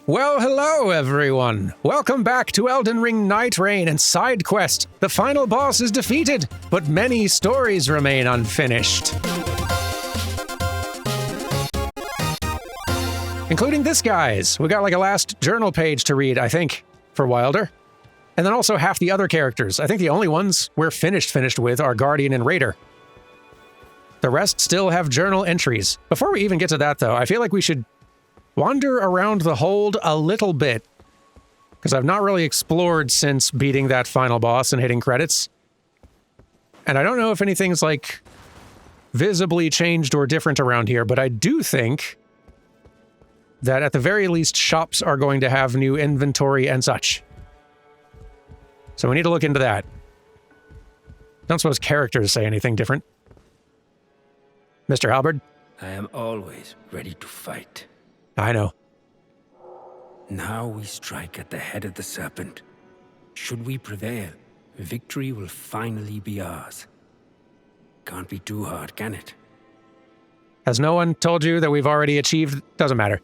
Well, hello everyone! Welcome back to Elden Ring Nightreign and side quest. The final boss is defeated, but many stories remain unfinished. Including this guy's. We got like a last journal page to read, I think, for Wylder. And then also half the other characters. I think the only ones we're finished with are Guardian and Raider. The rest still have journal entries. Before we even get to that though, I feel like we should wander around the hold a little bit, because I've not really explored since beating that final boss and hitting credits. And I don't know if anything's like visibly changed or different around here, but I do think that at the very least shops are going to have new inventory and such. So we need to look into that. Don't suppose characters say anything different. Mr. Halberd? I am always ready to fight. I know. Now we strike at the head of the serpent. Should we prevail, victory will finally be ours. Can't be too hard, can it? Has no one told you that we've already achieved? Doesn't matter.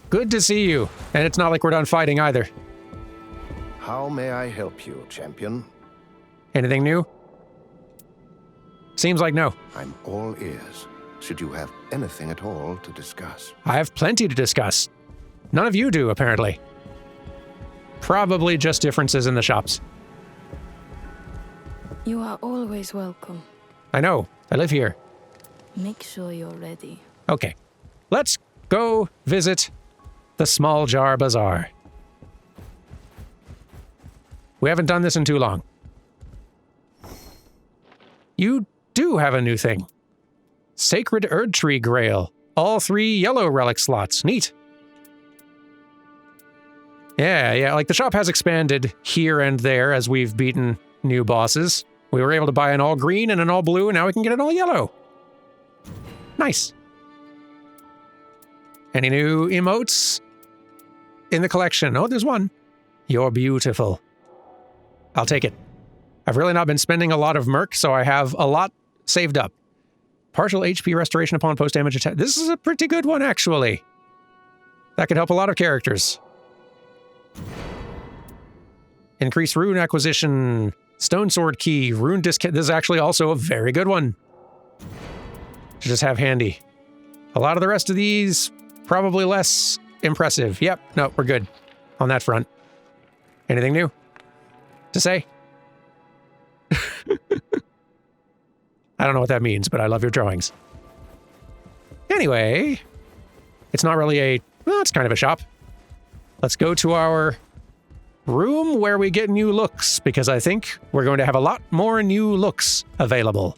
Good to see you. And it's not like we're done fighting either. How may I help you, champion? Anything new? Seems like no. I'm all ears. Should you have anything at all to discuss? I have plenty to discuss. None of you do, apparently. Probably just differences in the shops. You are always welcome. I know. I live here. Make sure you're ready. Okay. Let's go visit the Small Jar Bazaar. We haven't done this in too long. You do have a new thing. Sacred Erdtree Grail. All 3 yellow relic slots. Neat. Yeah, like the shop has expanded here and there as we've beaten new bosses. We were able to buy an all green and an all blue, and now we can get an all yellow. Nice. Any new emotes in the collection? Oh, there's one. You're beautiful. I'll take it. I've really not been spending a lot of merc, so I have a lot saved up. Partial HP restoration upon post-damage attack. This is a pretty good one, actually. That could help a lot of characters. Increase rune acquisition. Stone sword key. Rune discount. This is actually also a very good one to just have handy. A lot of the rest of these, probably less impressive. Yep, no, we're good on that front. Anything new to say? I don't know what that means, but I love your drawings. Anyway, it's not really well, it's kind of a shop. Let's go to our room where we get new looks, because I think we're going to have a lot more new looks available.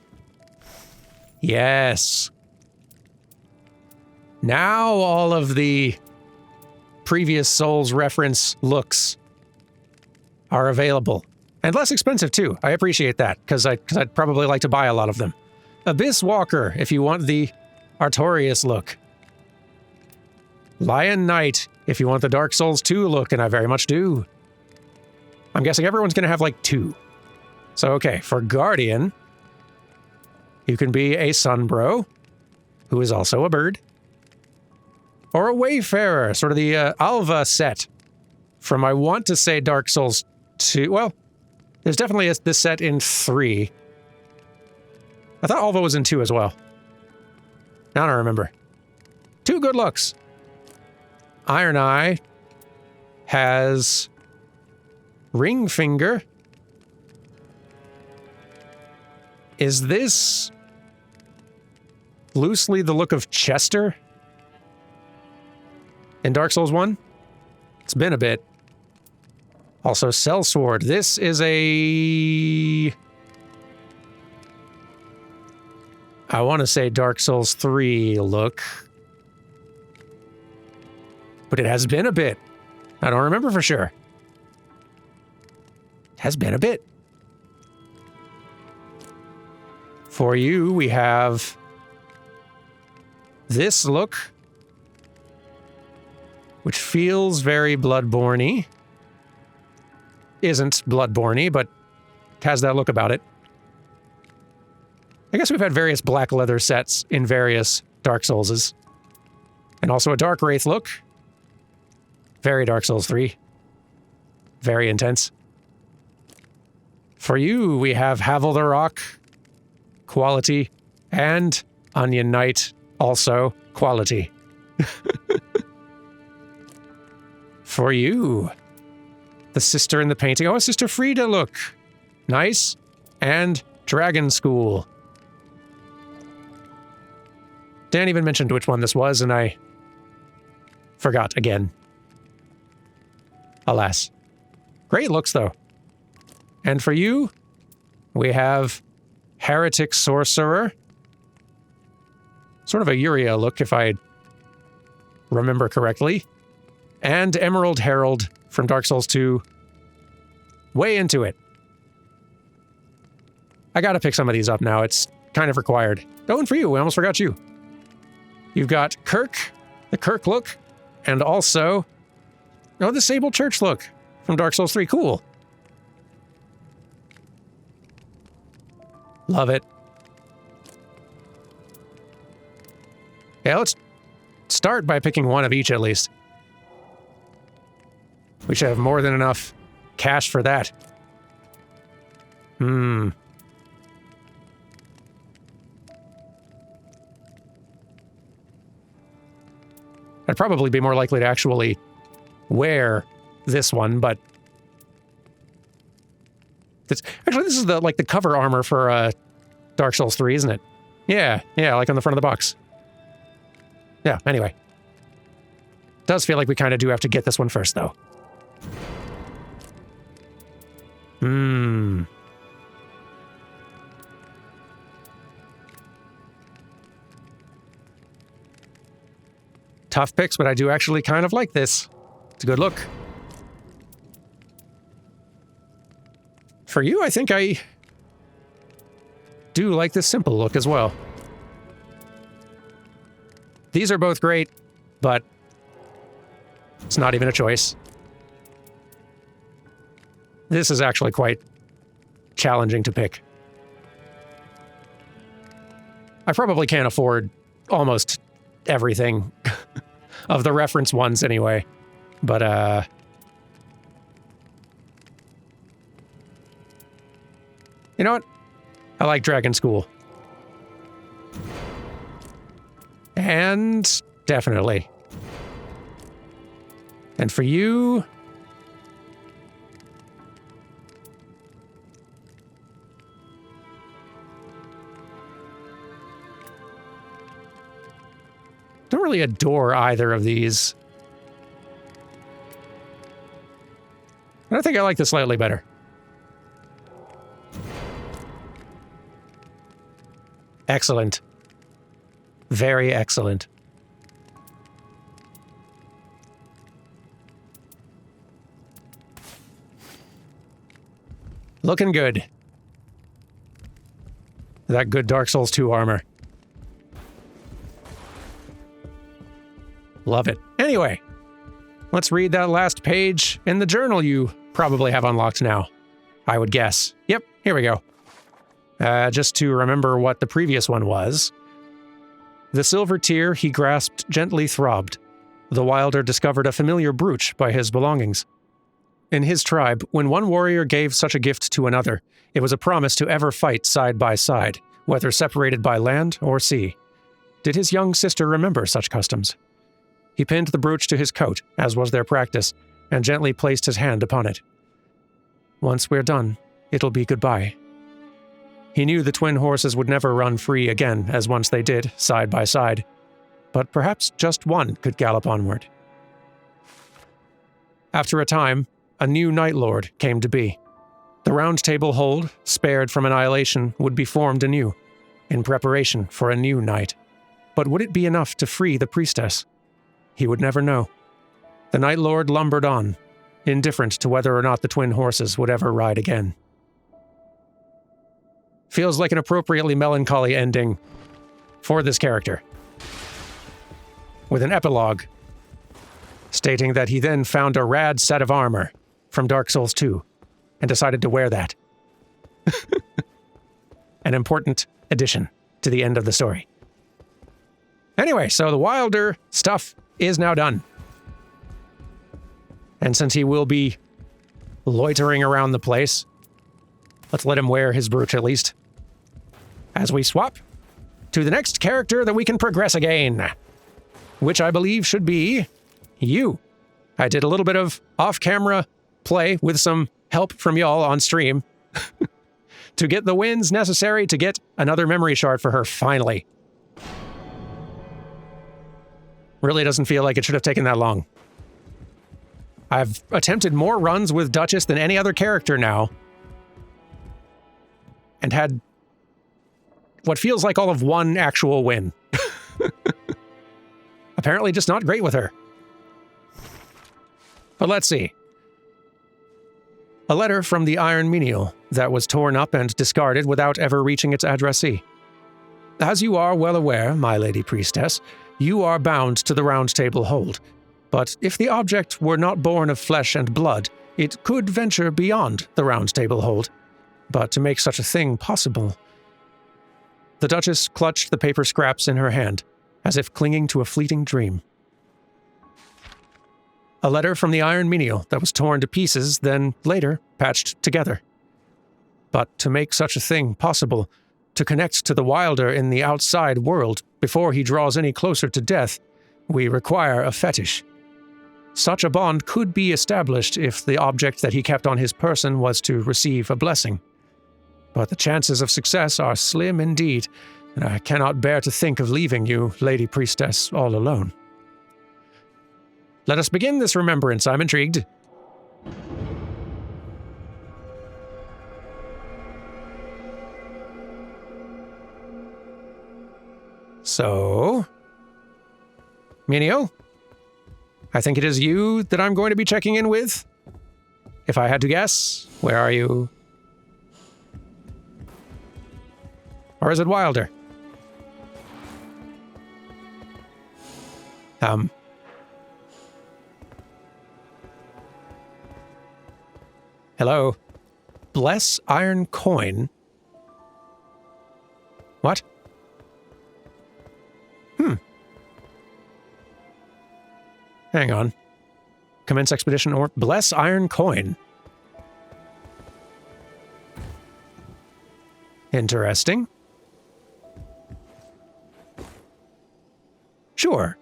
Yes. Now all of the previous Souls reference looks are available. And less expensive, too. I appreciate that, because I'd probably like to buy a lot of them. Abyss Walker, if you want the Artorias look. Lion Knight, if you want the Dark Souls 2 look, and I very much do. I'm guessing everyone's going to have, like, 2. So, okay, for Guardian, you can be a Sunbro, who is also a bird. Or a Wayfarer, sort of the Alva set from, I want to say, Dark Souls 2. Well, there's definitely this set in 3. I thought Alva was in 2 as well. I don't remember. 2 good looks. Iron Eye has Ring Finger. Is this loosely the look of Chester in Dark Souls 1? It's been a bit. Also, Sellsword. This is I want to say Dark Souls 3 look. But it has been a bit. I don't remember for sure. It has been a bit. For you, we have this look, which feels very Bloodborne-y. Isn't Bloodborne-y, but has that look about it. I guess we've had various black leather sets in various Dark Soulses. And also a Dark Wraith look. Very Dark Souls 3. Very intense. For you, we have Havel the Rock, quality, and Onion Knight, also quality. For you, the sister in the painting. Oh, Sister Frida, look. Nice. And Dragon School. Dan even mentioned which one this was, and I forgot again. Alas. Great looks, though. And for you, we have Heretic Sorcerer. Sort of a Uriel look, if I remember correctly. And Emerald Herald from Dark Souls 2. Way into it. I gotta pick some of these up now. It's kind of required. Oh, and for you, we almost forgot you. You've got Kirk, the Kirk look, and also, the Sable Church look from Dark Souls 3. Cool. Love it. Yeah, let's start by picking one of each at least. We should have more than enough cash for that. I'd probably be more likely to actually wear this one, but this is the the cover armor for Dark Souls 3, isn't it? Yeah, like on the front of the box. Yeah, anyway. Does feel like we kind of do have to get this one first, though. Tough picks, but I do actually kind of like this. It's a good look. For you, I think I do like this simple look as well. These are both great, but it's not even a choice. This is actually quite challenging to pick. I probably can't afford almost everything of the reference ones anyway, but you know what? I like Dragon School. And definitely. And for you, don't really adore either of these. I think I like this slightly better. Excellent. Very excellent. Looking good. That good Dark Souls 2 armor. Love it. Anyway, let's read that last page in the journal you probably have unlocked now, I would guess. Yep, here we go. Just to remember what the previous one was. The silver tear he grasped gently throbbed. The Wylder discovered a familiar brooch by his belongings. In his tribe, when one warrior gave such a gift to another, it was a promise to ever fight side by side, whether separated by land or sea. Did his young sister remember such customs? He pinned the brooch to his coat, as was their practice, and gently placed his hand upon it. Once we're done, it'll be goodbye. He knew the twin horses would never run free again, as once they did, side by side. But perhaps just one could gallop onward. After a time, a new Night Lord came to be. The Round Table hold, spared from annihilation, would be formed anew, in preparation for a new night. But would it be enough to free the priestess? He would never know. The Night Lord lumbered on, indifferent to whether or not the twin horses would ever ride again. Feels like an appropriately melancholy ending for this character. With an epilogue stating that he then found a rad set of armor from Dark Souls 2 and decided to wear that. An important addition to the end of the story. Anyway, so the Wylder stuff is now done. And since he will be loitering around the place, let's let him wear his brooch at least. As we swap to the next character that we can progress again, which I believe should be you. I did a little bit of off-camera play with some help from y'all on stream to get the wins necessary to get another memory shard for her finally. Really doesn't feel like it should have taken that long. I've attempted more runs with Duchess than any other character now, and had what feels like all of one actual win. Apparently just not great with her. But let's see. A letter from the Iron Menial that was torn up and discarded without ever reaching its addressee. As you are well aware, my lady priestess, you are bound to the Round Table Hold. But if the object were not born of flesh and blood, it could venture beyond the Round Table Hold. But to make such a thing possible... The Duchess clutched the paper scraps in her hand, as if clinging to a fleeting dream. A letter from the Iron Menial that was torn to pieces, then later patched together. But to make such a thing possible, to connect to the Wylder in the outside world before he draws any closer to death, we require a fetish. Such a bond could be established if the object that he kept on his person was to receive a blessing. But the chances of success are slim indeed, and I cannot bear to think of leaving you, Lady Priestess, all alone. Let us begin this remembrance. I'm intrigued. So, Minio, I think it is you that I'm going to be checking in with. If I had to guess, where are you? Or is it Wylder? Hello. Bless Iron Coin. What? Hang on. Commence expedition or bless Iron Coin. Interesting. Sure.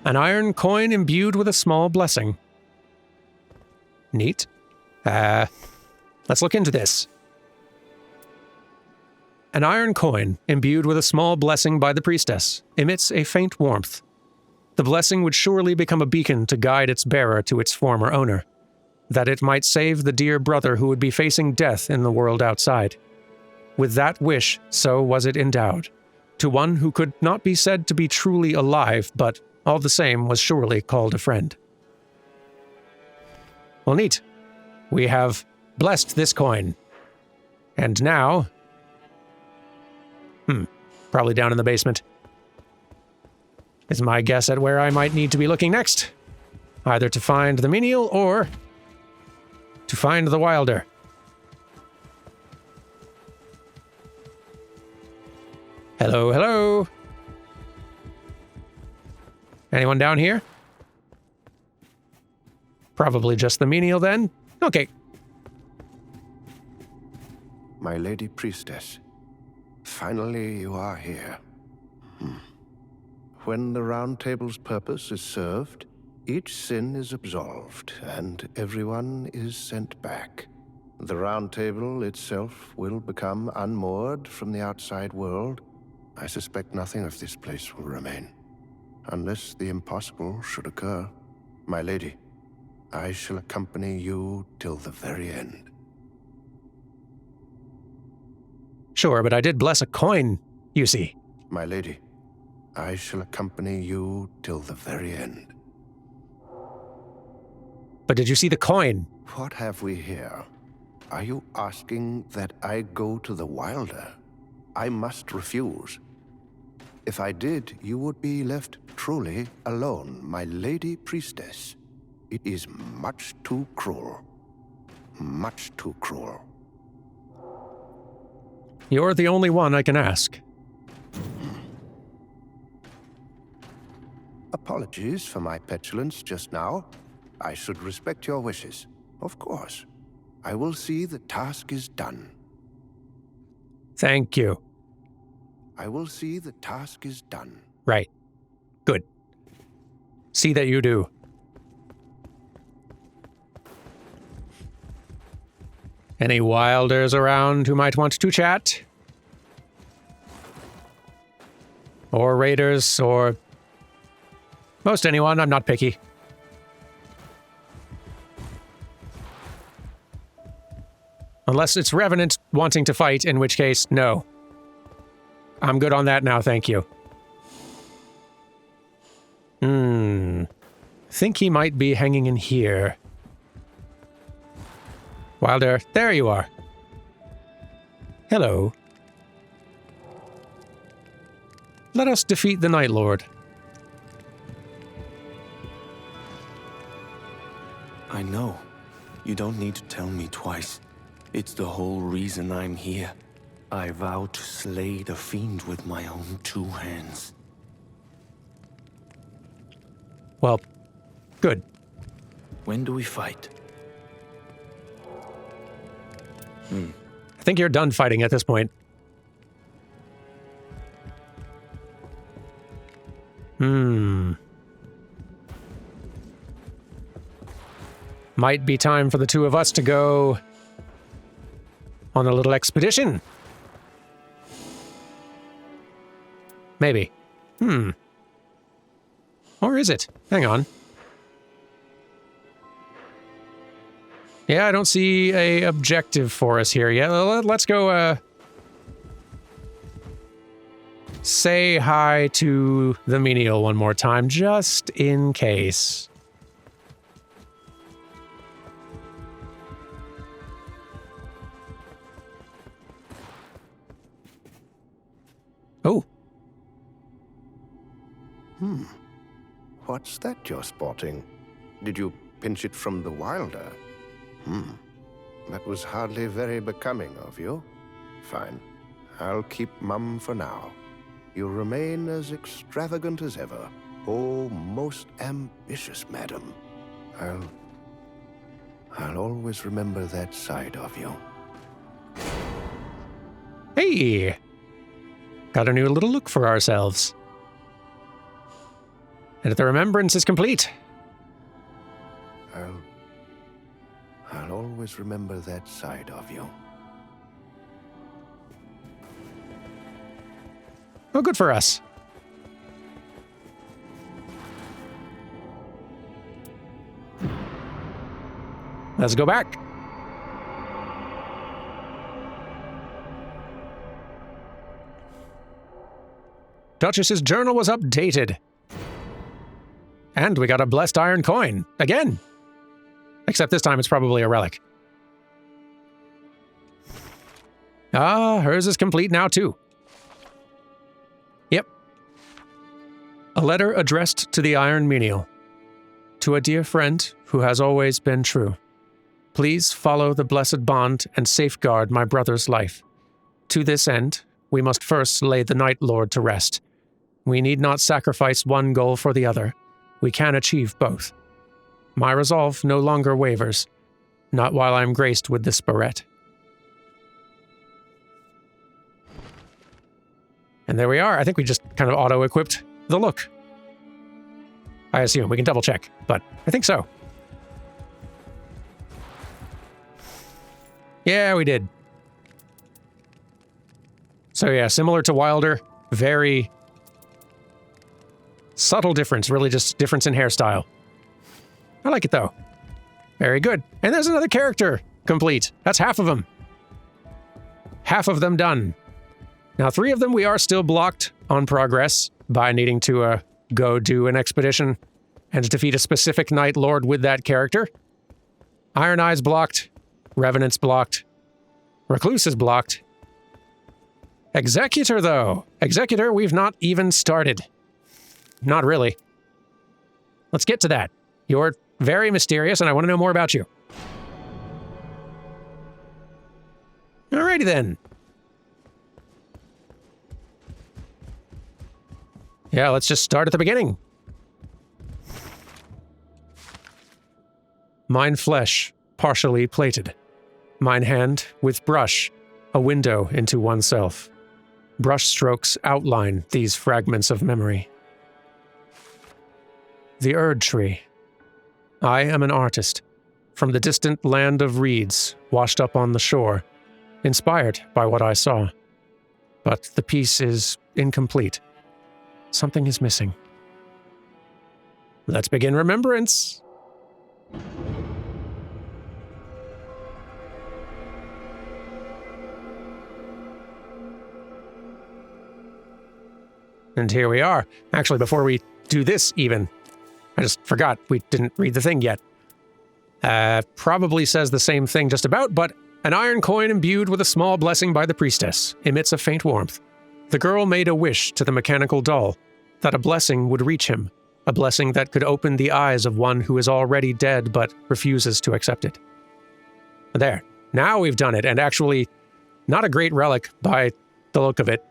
An iron coin imbued with a small blessing. Neat. Let's look into this. An iron coin, imbued with a small blessing by the priestess, emits a faint warmth. The blessing would surely become a beacon to guide its bearer to its former owner, that it might save the dear brother who would be facing death in the world outside. With that wish, so was it endowed, to one who could not be said to be truly alive, but all the same was surely called a friend. Well, neat. We have blessed this coin. And now... probably down in the basement. Is my guess at where I might need to be looking next. Either to find the menial or to find the Wylder. Hello, hello. Anyone down here? Probably just the menial then. Okay. My lady priestess, finally you are here. When the Round Table's purpose is served, each sin is absolved, and everyone is sent back. The Round Table itself will become unmoored from the outside world. I suspect nothing of this place will remain, unless the impossible should occur. My lady, I shall accompany you till the very end. Sure, but I did bless a coin, you see. My lady, I shall accompany you till the very end. But did you see the coin? What have we here? Are you asking that I go to the Wylder? I must refuse. If I did, you would be left truly alone, my lady priestess. It is much too cruel. Much too cruel. You're the only one I can ask. Apologies for my petulance just now. I should respect your wishes. Of course. I will see the task is done. Thank you. I will see the task is done. Right. Good. See that you do. Any Wylders around who might want to chat? Or raiders, or most anyone. I'm not picky. Unless it's Revenant wanting to fight, in which case, no. I'm good on that now, thank you. Think he might be hanging in here. Wylder, there you are. Hello. Let us defeat the Night Lord. I know. You don't need to tell me twice. It's the whole reason I'm here. I vow to slay the fiend with my own 2 hands. Well, good. When do we fight? I think you're done fighting at this point. Might be time for the 2 of us to go on a little expedition. Maybe. Or is it? Hang on. Yeah, I don't see a objective for us here yet. Let's go, say hi to the menial one more time, just in case. Oh. What's that you're spotting? Did you pinch it from the Wylder? That was hardly very becoming of you. Fine. I'll keep mum for now. You remain as extravagant as ever. Oh, most ambitious, madam. I'll always remember that side of you. Hey! Got a new little look for ourselves. And the Remembrance is complete. I'll always remember that side of you. Oh, good for us. Let's go back. Duchess's journal was updated. And we got a blessed iron coin. Again. Except this time it's probably a relic. Ah, hers is complete now too. Yep. A letter addressed to the Iron Menial. To a dear friend who has always been true. Please follow the blessed bond and safeguard my brother's life. To this end, we must first lay the Night Lord to rest. We need not sacrifice one goal for the other. We can achieve both. My resolve no longer wavers, not while I am graced with this barrette. And there we are. I think we just kind of auto-equipped the look. I assume. We can double-check, but I think so. Yeah, we did. So yeah, similar to Wylder, very subtle difference, really just difference in hairstyle. I like it though. Very good. And there's another character complete. That's half of them. Half of them done. Now 3 of them we are still blocked on progress by needing to go do an expedition and defeat a specific Night Lord with that character. Iron Eye's blocked. Revenant's blocked. Recluse is blocked. Executor though. Executor we've not even started. Not really. Let's get to that. You're very mysterious, and I want to know more about you. Alrighty then. Yeah, let's just start at the beginning. Mine flesh, partially plated. Mine hand, with brush, a window into oneself. Brush strokes outline these fragments of memory. The Erd Tree. I am an artist, from the distant land of reeds, washed up on the shore, inspired by what I saw. But the piece is incomplete. Something is missing. Let's begin Remembrance. And here we are. Actually, before we do this even, I just forgot we didn't read the thing yet. Probably says the same thing just about, but an iron coin imbued with a small blessing by the priestess emits a faint warmth. The girl made a wish to the mechanical doll that a blessing would reach him, a blessing that could open the eyes of one who is already dead but refuses to accept it. There. Now we've done it, and actually, not a great relic by the look of it.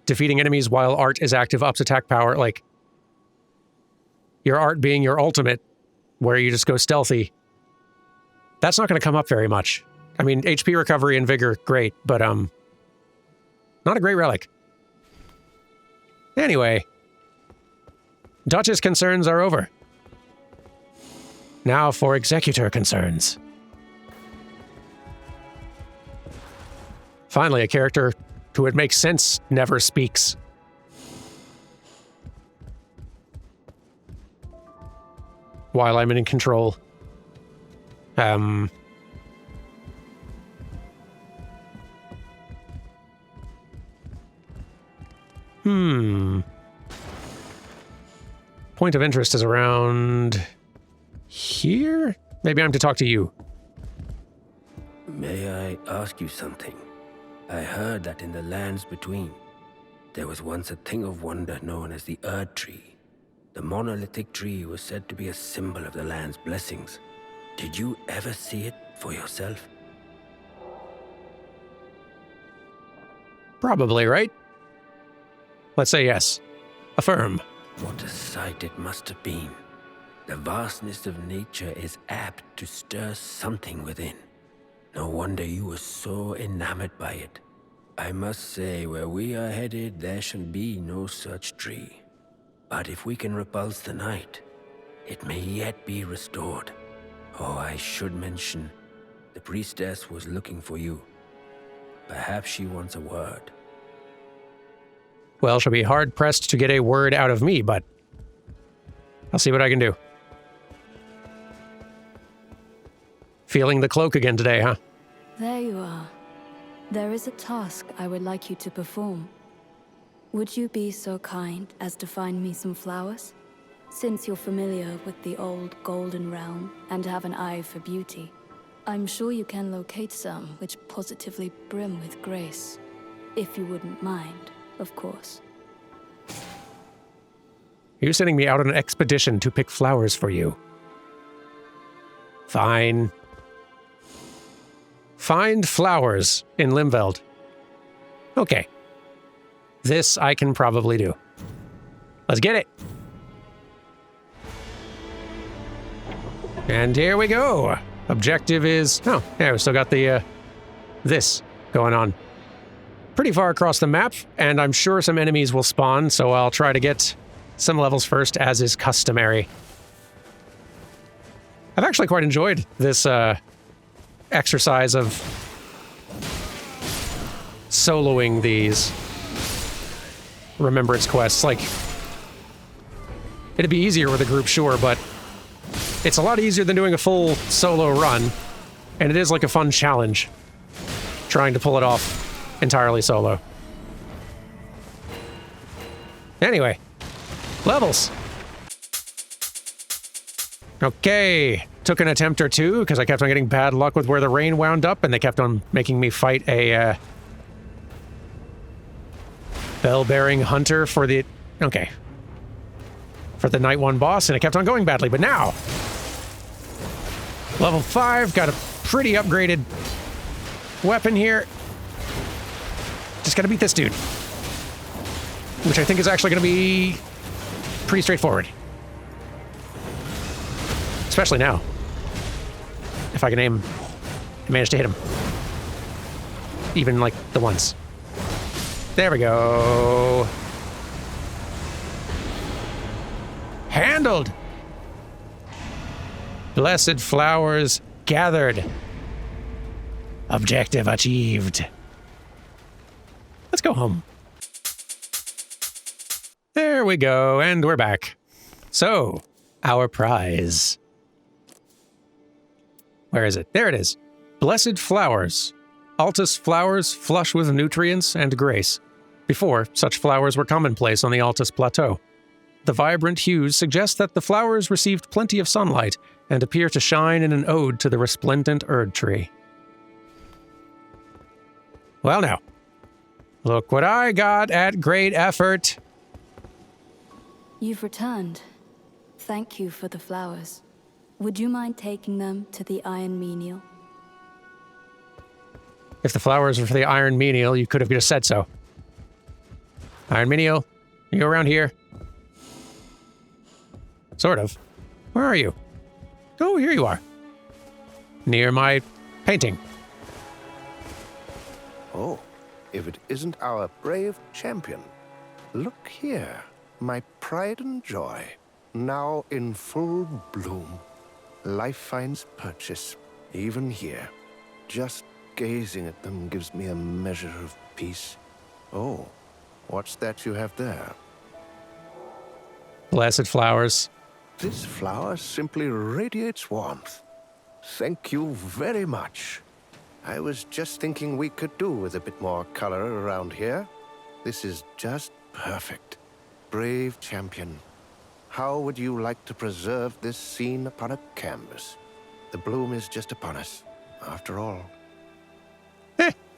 Defeating enemies while art is active ups attack power, like your art being your ultimate, where you just go stealthy. That's not going to come up very much. I mean, HP recovery and vigor, great, but not a great relic. Anyway, Duchess concerns are over. Now for Executor concerns. Finally, a character who it makes sense never speaks. While I'm in control. Point of interest is around here? Maybe I'm to talk to you. May I ask you something? I heard that in the lands between, there was once a thing of wonder known as the Erd Tree. The monolithic tree was said to be a symbol of the land's blessings. Did you ever see it for yourself? Probably, right? Let's say yes. Affirm. What a sight it must have been. The vastness of nature is apt to stir something within. No wonder you were so enamored by it. I must say, where we are headed, there shall be no such tree. But if we can repulse the night, it may yet be restored. Oh, I should mention, the priestess was looking for you. Perhaps she wants a word. Well, she'll be hard-pressed to get a word out of me, but I'll see what I can do. Feeling the cloak again today, huh? There you are. There is a task I would like you to perform. Would you be so kind as to find me some flowers? Since you're familiar with the old Golden Realm and have an eye for beauty, I'm sure you can locate some which positively brim with grace. If you wouldn't mind, of course. You're sending me out on an expedition to pick flowers for you. Fine. Find flowers in Limveld. Okay. This I can probably do. Let's get it. And here we go. Objective is... Oh, yeah, we still got the, this going on. Pretty far across the map, and I'm sure some enemies will spawn, so I'll try to get some levels first, as is customary. I've actually quite enjoyed this, exercise of soloing these Remembrance quests. Like, it'd be easier with a group, sure, but it's a lot easier than doing a full solo run, and it is like a fun challenge trying to pull it off entirely solo. Anyway, levels. Okay, took an attempt or two because I kept on getting bad luck with where the rain wound up, and they kept on making me fight a bell-bearing hunter for the... Okay. For the Night 1 boss, and it kept on going badly, but now... Level 5, got a pretty upgraded weapon here. Just gotta beat this dude. Which I think is actually gonna be pretty straightforward. Especially now. If I can aim and manage to hit him. Even, like, the once. There we go. Handled. Blessed flowers gathered. Objective achieved. Let's go home. There we go, and we're back. So, our prize. Where is it? There it is. Blessed flowers. Altus flowers flush with nutrients and grace. Before, such flowers were commonplace on the Altus Plateau. The vibrant hues suggest that the flowers received plenty of sunlight and appear to shine in an ode to the resplendent Erd tree. Well now, look what I got at great effort. You've returned. Thank you for the flowers. Would you mind taking them to the Iron Menial? If the flowers were for the Iron Menial, you could have just said so. Iron Menial, are you around here? Sort of. Where are you? Oh, here you are. Near my painting. Oh, if it isn't our brave champion. Look here, my pride and joy, now in full bloom. Life finds purchase, even here. Just gazing at them gives me a measure of peace. Oh, what's that you have there? Blessed flowers. This flower simply radiates warmth. Thank you very much. I was just thinking we could do with a bit more color around here. This is just perfect. Brave champion. How would you like to preserve this scene upon a canvas? The bloom is just upon us, after all.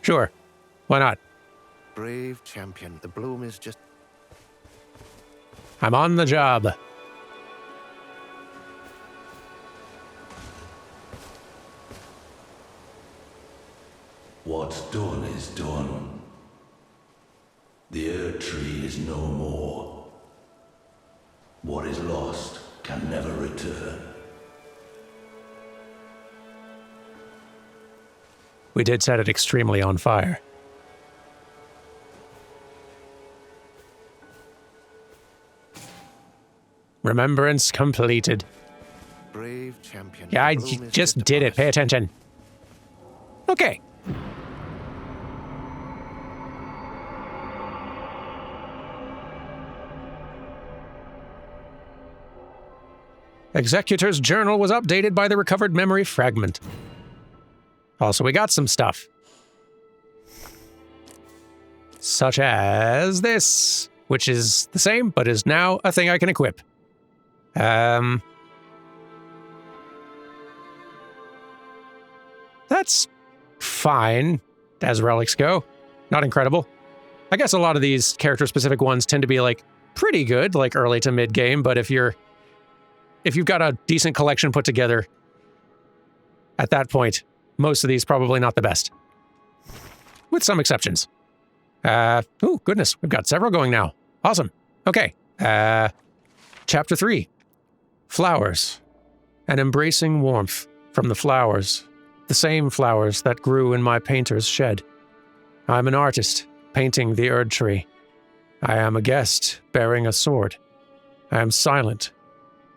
Sure. Why not? Brave champion, the bloom is just... I'm on the job. What's done is done. The Erd tree is no more. What is lost can never return. We did set it extremely on fire. Remembrance completed. Brave champion. Yeah, I the bloom is just upon did it. us. Pay attention. Okay. Executor's journal was updated by the recovered memory fragment. Also, we got some stuff. Such as this, which is the same, but is now a thing I can equip. That's fine, as relics go. Not incredible. I guess a lot of these character-specific ones tend to be, like, pretty good, like early to mid-game, but if you've got a decent collection put together, at that point, most of these probably not the best. With some exceptions. Oh, goodness, we've got several going now. Awesome. Okay. Chapter 3. Flowers. An embracing warmth from the flowers. The same flowers that grew in my painter's shed. I'm an artist, painting the Erd tree. I am a guest, bearing a sword. I am silent.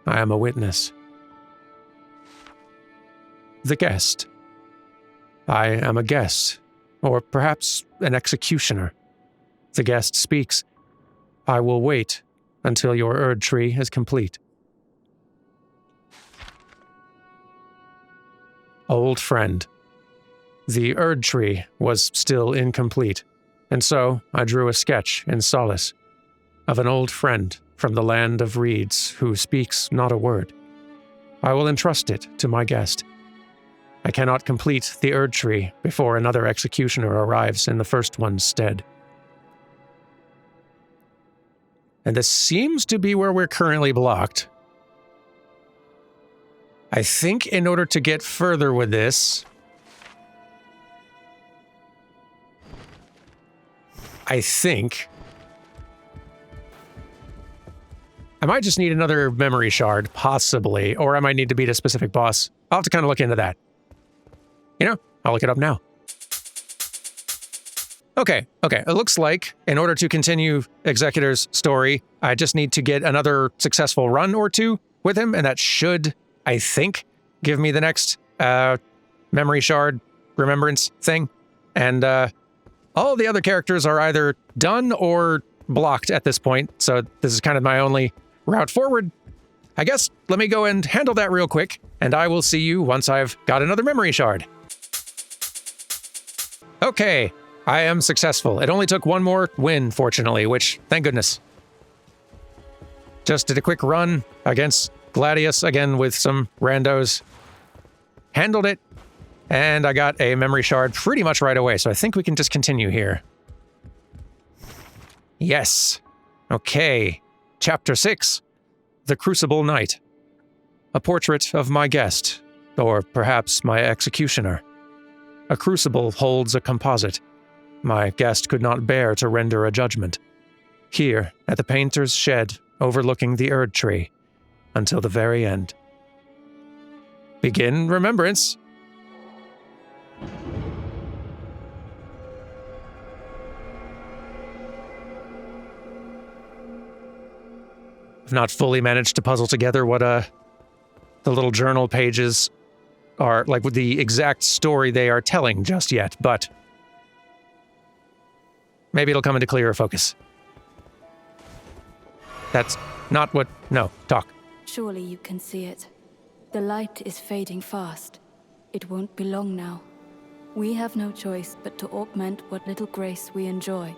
I am a witness. The guest. I am a guest, or perhaps an executioner. The guest speaks. I will wait until your Erd tree is complete. Old friend. The Erd tree was still incomplete, and so I drew a sketch in solace of an old friend from the land of reeds who speaks not a word. I will entrust it to my guest. I cannot complete the Erd tree before another executioner arrives in the first one's stead. And this seems to be where we're currently blocked. I think in order to get further with this, I think I might just need another memory shard, possibly, or I might need to beat a specific boss. I'll have to kind of look into that. You know, I'll look it up now. Okay. It looks like in order to continue Executor's story, I just need to get another successful run or two with him, and that should, I think, give me the next memory shard remembrance thing. And all the other characters are either done or blocked at this point, so this is kind of my only route forward. I guess let me go and handle that real quick, and I will see you once I've got another memory shard. Okay, I am successful. It only took one more win, fortunately, which, thank goodness. Just did a quick run against Gladius, again with some randos. Handled it, and I got a memory shard pretty much right away, so I think we can just continue here. Yes. Okay. Chapter 6. The Crucible Knight. A portrait of my guest, or perhaps my executioner. A crucible holds a composite. My guest could not bear to render a judgment. Here, at the painter's shed, overlooking the Erd tree, until the very end. Begin Remembrance. I've not fully managed to puzzle together what the little journal pages are, like with the exact story they are telling just yet, but maybe it'll come into clearer focus. That's not what... No, talk. Surely you can see it. The light is fading fast. It won't be long now. We have no choice but to augment what little grace we enjoy,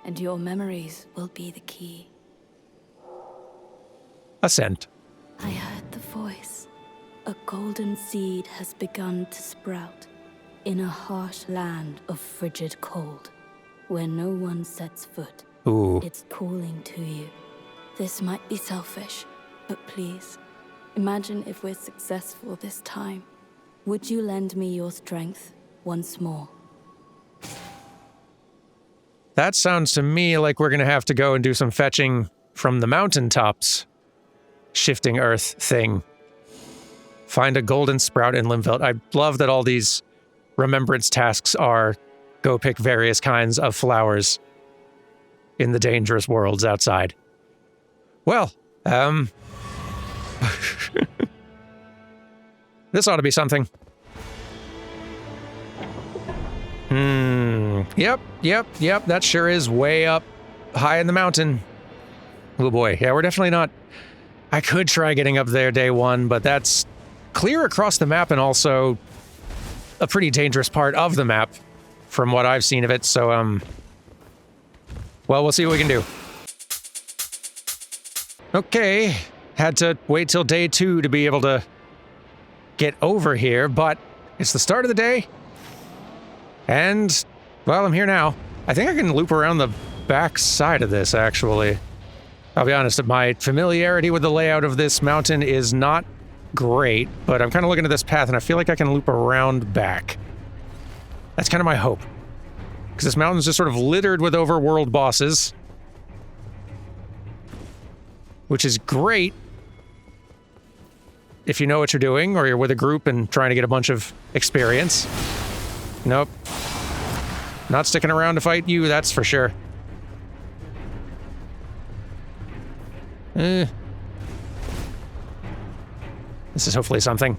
and your memories will be the key. Assent. I heard the voice. A golden seed has begun to sprout in a harsh land of frigid cold, where no one sets foot. Ooh. It's calling to you. This might be selfish, but please, imagine if we're successful this time. Would you lend me your strength once more? That sounds to me like we're gonna have to go and do some fetching from the mountaintops. Shifting earth thing. Find a golden sprout in Limveld. I love that all these remembrance tasks are go pick various kinds of flowers in the dangerous worlds outside. Well, this ought to be something. Yep, that sure is way up high in the mountain. Oh boy, yeah, we're definitely not... I could try getting up there day one, but that's clear across the map and also a pretty dangerous part of the map from what I've seen of it, so, well, we'll see what we can do. Okay, had to wait till day 2 to be able to get over here, but it's the start of the day, and, well, I'm here now. I think I can loop around the back side of this, actually. I'll be honest, my familiarity with the layout of this mountain is not great, but I'm kind of looking at this path and I feel like I can loop around back. That's kind of my hope. Because this mountain's just sort of littered with overworld bosses. Which is great if you know what you're doing, or you're with a group and trying to get a bunch of experience. Nope. Not sticking around to fight you, that's for sure. This is hopefully something.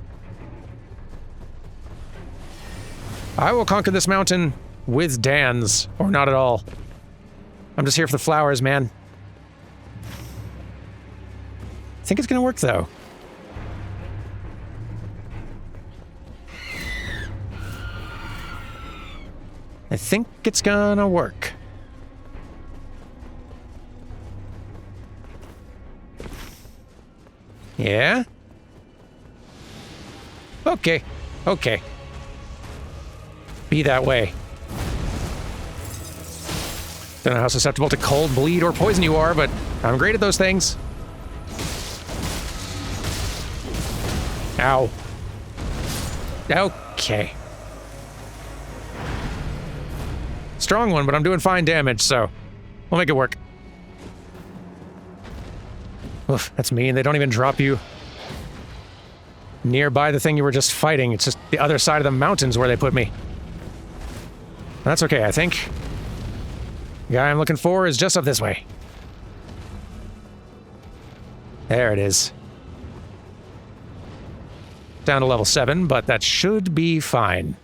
I will conquer this mountain with Dans, or not at all. I'm just here for the flowers, man. I think it's gonna work, though. I think it's gonna work. Yeah? Okay. Be that way. Don't know how susceptible to cold, bleed, or poison you are, but I'm great at those things. Ow. Okay. strong one, but I'm doing fine damage, so we'll make it work. Oof, that's mean. They don't even drop you nearby the thing you were just fighting. It's just the other side of the mountains where they put me. That's okay, I think. The guy I'm looking for is just up this way. There it is. Down to level 7, but that should be fine.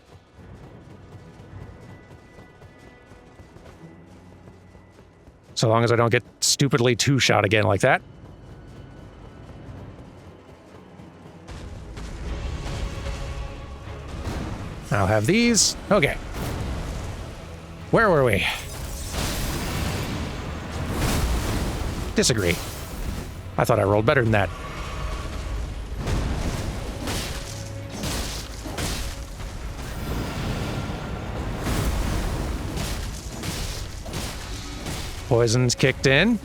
So long as I don't get stupidly two-shot again like that. I'll have these. Okay. Where were we? Disagree. I thought I rolled better than that. Poison's kicked in.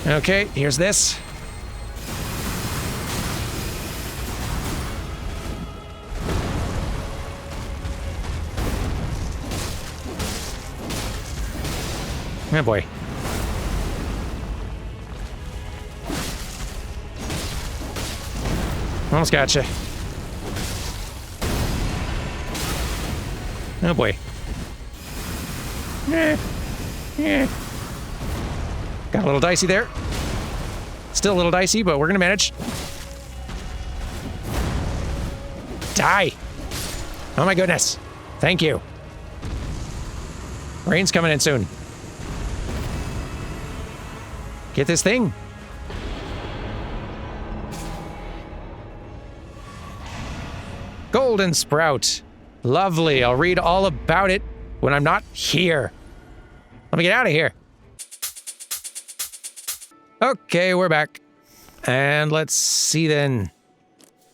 Okay, here's this. Oh boy. Almost gotcha. Oh boy. Got a little dicey there. Still a little dicey, but we're gonna manage. Die! Oh my goodness. Thank you. Rain's coming in soon. Get this thing. Golden Sprout. Lovely. I'll read all about it when I'm not here. Let me get out of here. Okay, we're back. And let's see then.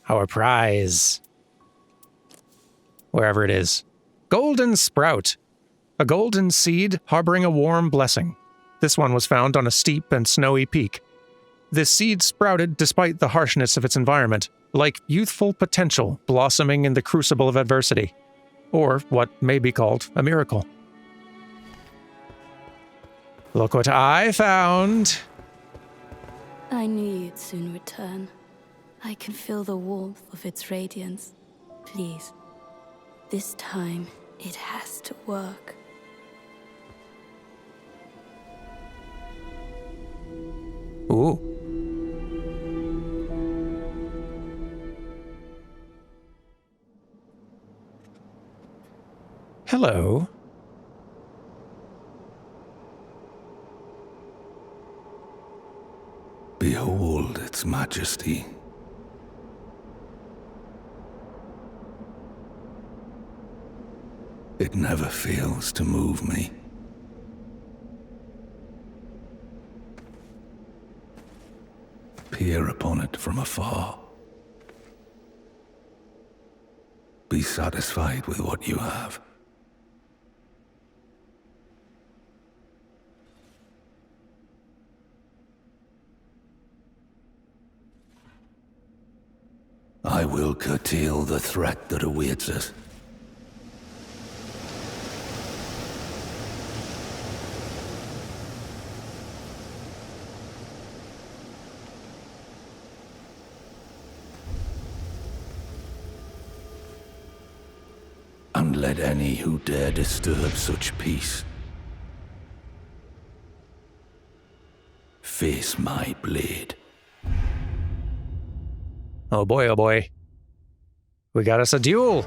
Our prize. Wherever it is. Golden Sprout. A golden seed harboring a warm blessing. This one was found on a steep and snowy peak. This seed sprouted despite the harshness of its environment, like youthful potential blossoming in the crucible of adversity. Or what may be called a miracle. Look what I found! I knew you'd soon return. I can feel the warmth of its radiance. Please, this time it has to work. Ooh. Hello. Behold its majesty. It never fails to move me. Peer upon it from afar. Be satisfied with what you have. I will curtail the threat that awaits us. And let any who dare disturb such peace face my blade. Oh boy, oh boy. We got us a duel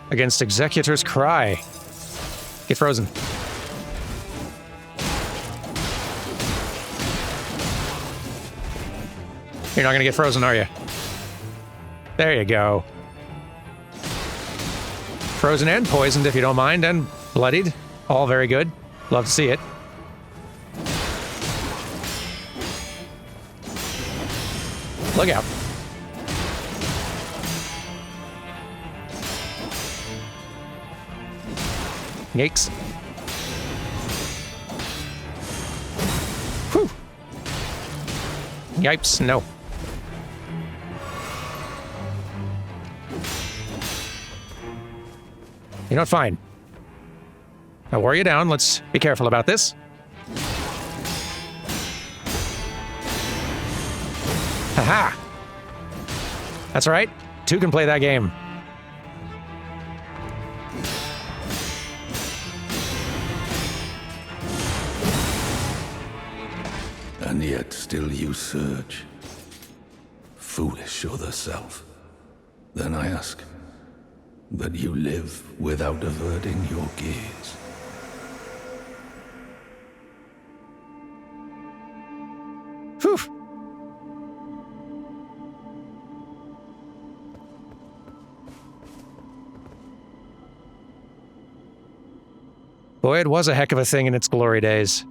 against Executor's Cry. Get frozen. You're not gonna get frozen, are you? There you go. Frozen and poisoned, if you don't mind, and bloodied. All very good. Love to see it. Look out. Yikes. Whew. Yipes, no. You know what? Fine. I'll wear you down. Let's be careful about this. Haha! That's right. 2 can play that game. And yet still you surge. Foolish other self. Then I ask, that you live without averting your gaze. Whew. Boy, it was a heck of a thing in its glory days.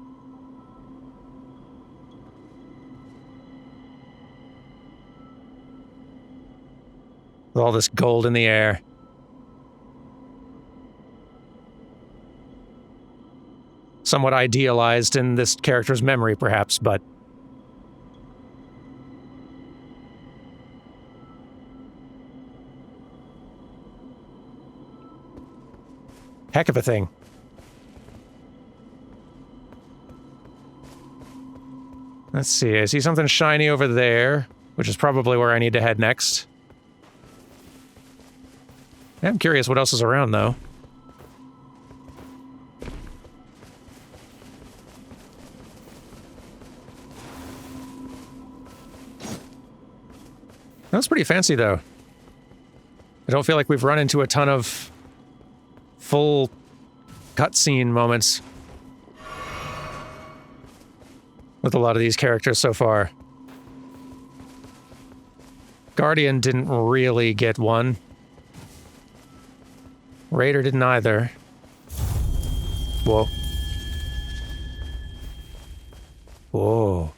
With all this gold in the air. Somewhat idealized in this character's memory, perhaps, but... heck of a thing. Let's see, I see something shiny over there, which is probably where I need to head next. I'm curious what else is around, though. That's pretty fancy, though. I don't feel like we've run into a ton of full cutscene moments with a lot of these characters so far. Guardian didn't really get one. Raider didn't either. Whoa. Whoa.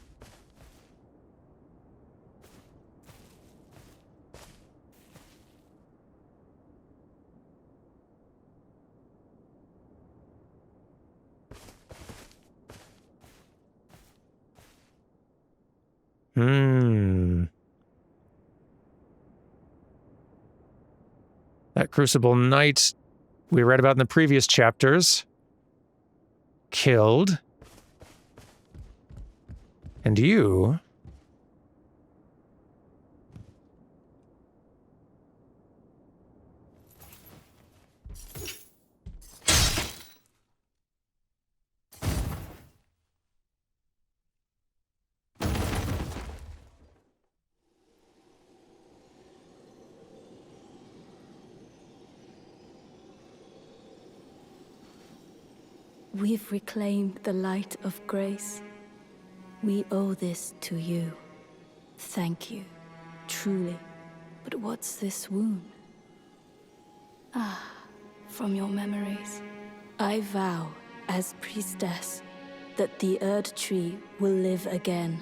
That Crucible Knight we read about in the previous chapters. Killed. And you... We've reclaimed the light of grace. We owe this to you. Thank you, truly. But what's this wound? Ah, from your memories. I vow, as priestess, that the Erd tree will live again.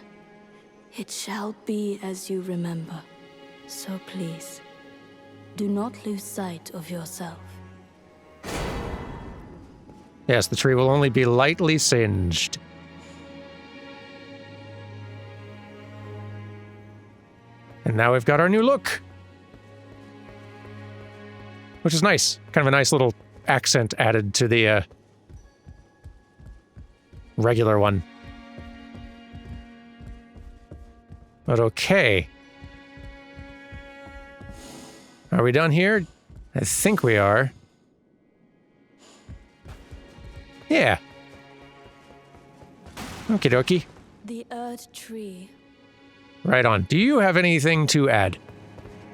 It shall be as you remember. So please, do not lose sight of yourself. Yes, the tree will only be lightly singed. And now we've got our new look. Which is nice. Kind of a nice little accent added to the regular one. But okay. Are we done here? I think we are. Yeah. Okie dokie. The Erd tree. Right on. Do you have anything to add?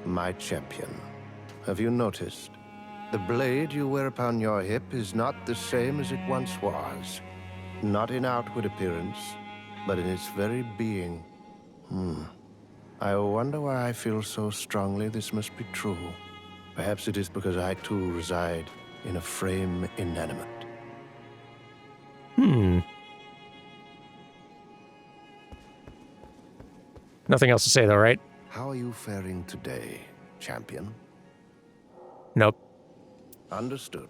My champion, have you noticed? The blade you wear upon your hip is not the same as it once was. Not in outward appearance, but in its very being. I wonder why I feel so strongly this must be true. Perhaps it is because I too reside in a frame inanimate. Nothing else to say though, right? How are you faring today, champion? Nope. Understood.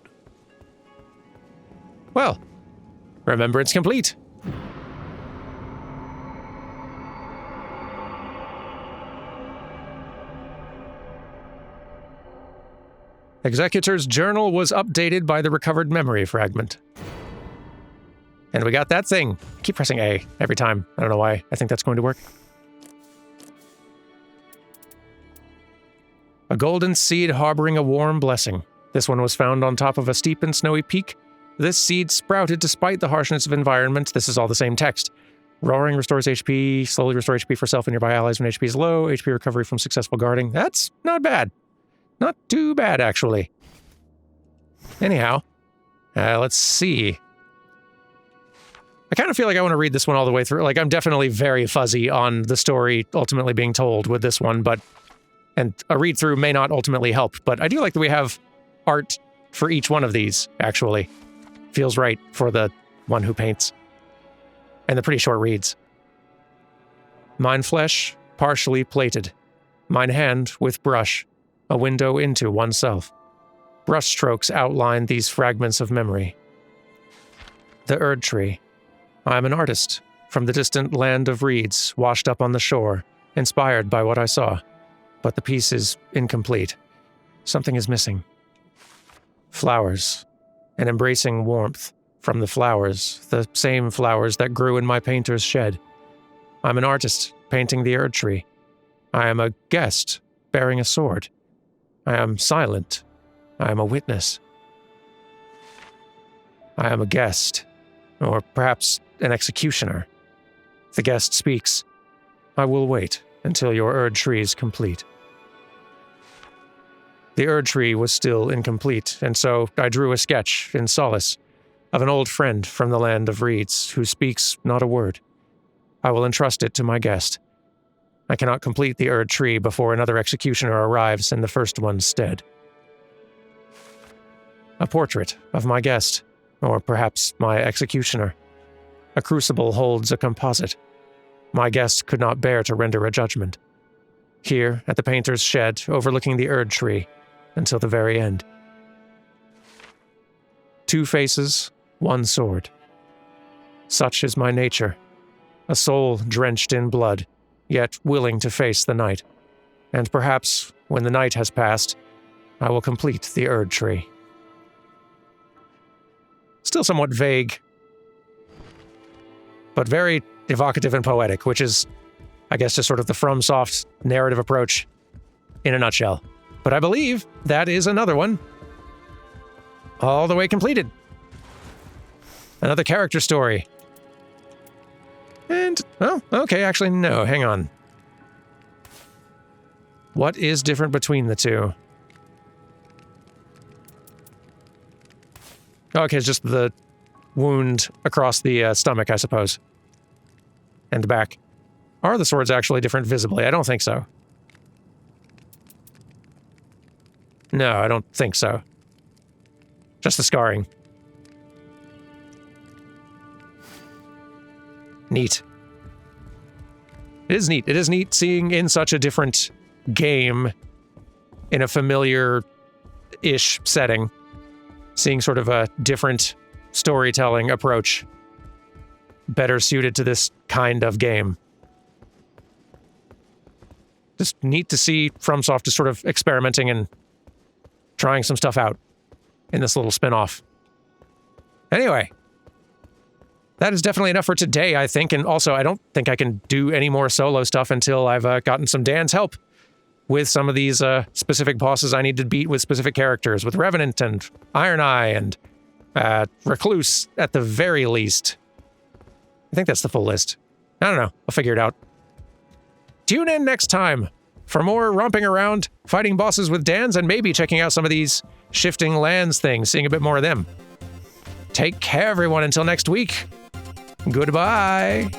Well, Remembrance complete. Executor's journal was updated by the recovered memory fragment. And we got that thing. Keep pressing A every time. I don't know why. I think that's going to work. A golden seed harboring a warm blessing. This one was found on top of a steep and snowy peak. This seed sprouted despite the harshness of environment. This is all the same text. Roaring restores HP, slowly restore HP for self and nearby allies when HP is low. HP recovery from successful guarding. That's not bad. Not too bad, actually. Anyhow, let's see. I kind of feel like I want to read this one all the way through. Like, I'm definitely very fuzzy on the story ultimately being told with this one, and a read-through may not ultimately help, but I do like that we have art for each one of these, actually. Feels right for the one who paints. And the pretty short reads. Mine flesh, partially plated. Mine hand with brush, a window into oneself. Brush strokes outline these fragments of memory. The Erd Tree. I am an artist, from the distant land of reeds, washed up on the shore, inspired by what I saw. But the piece is incomplete. Something is missing. Flowers. An embracing warmth. From the flowers, the same flowers that grew in my painter's shed. I'm an artist, painting the Erd Tree. I am a guest, bearing a sword. I am silent. I am a witness. I am a guest, or perhaps an executioner. The guest speaks. I will wait until your Erd Tree is complete. The Erd Tree was still incomplete, and so I drew a sketch in solace of an old friend from the land of reeds who speaks not a word. I will entrust it to my guest. I cannot complete the Erd Tree before another executioner arrives in the first one's stead. A portrait of my guest, or perhaps my executioner. A crucible holds a composite. My guest could not bear to render a judgment. Here, at the painter's shed, overlooking the Erd Tree, until the very end. 2 faces, 1 sword. Such is my nature, a soul drenched in blood, yet willing to face the night. And perhaps, when the night has passed, I will complete the Erd Tree. Still somewhat vague, but very evocative and poetic, which is, I guess, just sort of the FromSoft narrative approach in a nutshell. But I believe that is another one all the way completed. Another character story. And, oh, okay, actually, no, hang on. What is different between the two? Okay, it's just the wound across the stomach, I suppose. And the back. Are the swords actually different visibly? I don't think so. No, I don't think so. Just the scarring. Neat. It is neat. It is neat seeing in such a different game, in a familiar-ish setting, seeing sort of a different storytelling approach better suited to this kind of game. Just neat to see FromSoft just sort of experimenting and trying some stuff out in this little spin-off. Anyway, that is definitely enough for today, I think, and also I don't think I can do any more solo stuff until I've gotten some Dan's help with some of these specific bosses I need to beat with specific characters, with Revenant and Iron Eye and Recluse at the very least. I think that's the full list. I don't know. I'll figure it out. Tune in next time for more romping around, fighting bosses with Dans, and maybe checking out some of these shifting lands things, seeing a bit more of them. Take care, everyone, until next week. Goodbye.